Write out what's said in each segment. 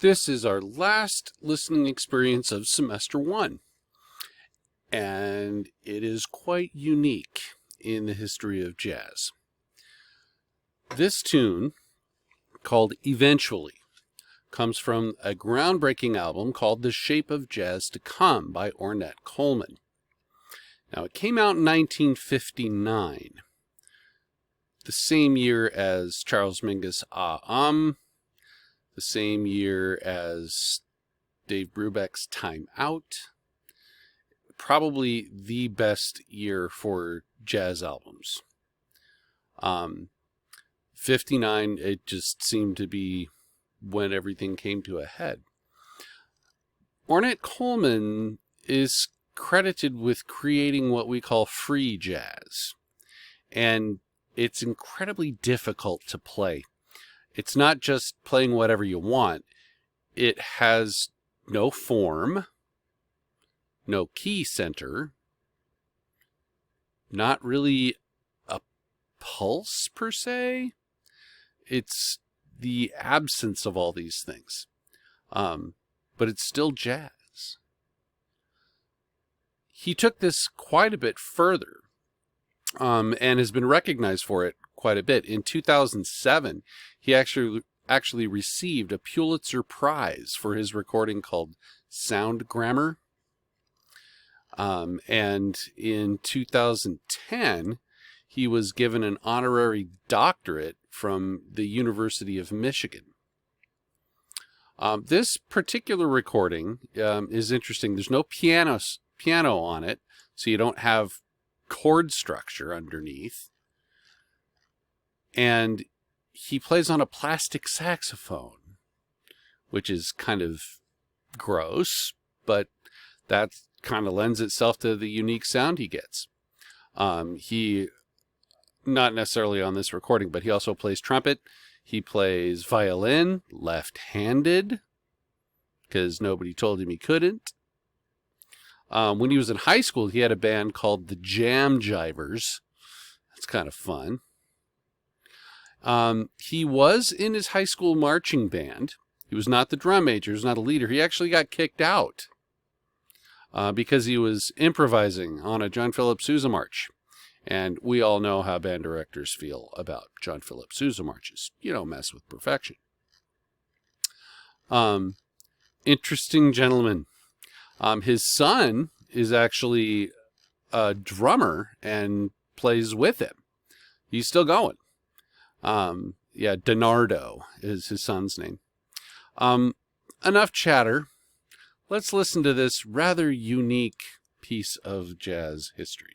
This is our last listening experience of semester 1, and it is quite unique in the history of jazz. This tune, called Eventually, comes from a groundbreaking album called The Shape of Jazz to Come by Ornette Coleman. Now, it came out in 1959, the same year as Charles Mingus' the same year as Dave Brubeck's Time Out. Probably the best year for jazz albums. 59, it just seemed to be when everything came to a head. Ornette Coleman is credited with creating what we call free jazz. And it's incredibly difficult to play. It's not just playing whatever you want. It has no form, no key center, not really a pulse per se. It's the absence of all these things. But it's still jazz. He took this quite a bit further and has been recognized for it quite a bit. In 2007, he actually received a Pulitzer Prize for his recording called Sound Grammar. And in 2010, he was given an honorary doctorate from the University of Michigan. This particular recording is interesting. There's no piano on it, so you don't have chord structure underneath. And he plays on a plastic saxophone, which is kind of gross, but that kind of lends itself to the unique sound he gets. He, not necessarily on this recording, but he also plays trumpet. He plays violin left-handed, because nobody told him he couldn't. When he was in high school, he had a band called the Jam Jivers. That's kind of fun. He was in his high school marching band. He was not the drum major. He was not a leader. He actually got kicked out because he was improvising on a John Philip Sousa march. And we all know how band directors feel about John Philip Sousa marches. You don't mess with perfection. Interesting gentleman. His son is actually a drummer and plays with him. He's still going. Donardo is his son's name. Enough chatter. Let's listen to this rather unique piece of jazz history.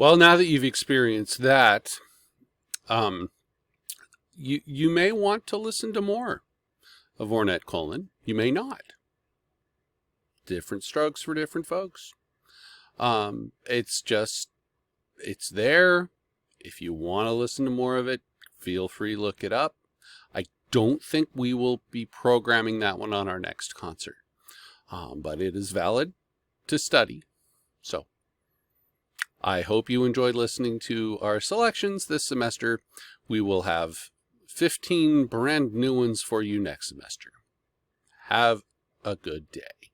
Well, now that you've experienced that, you may want to listen to more of Ornette Coleman. You may not. Different strokes for different folks. It's there. If you want to listen to more of it, feel free to look it up. I don't think we will be programming that one on our next concert, but it is valid to study. So I hope you enjoyed listening to our selections this semester. We will have 15 brand new ones for you next semester. Have a good day.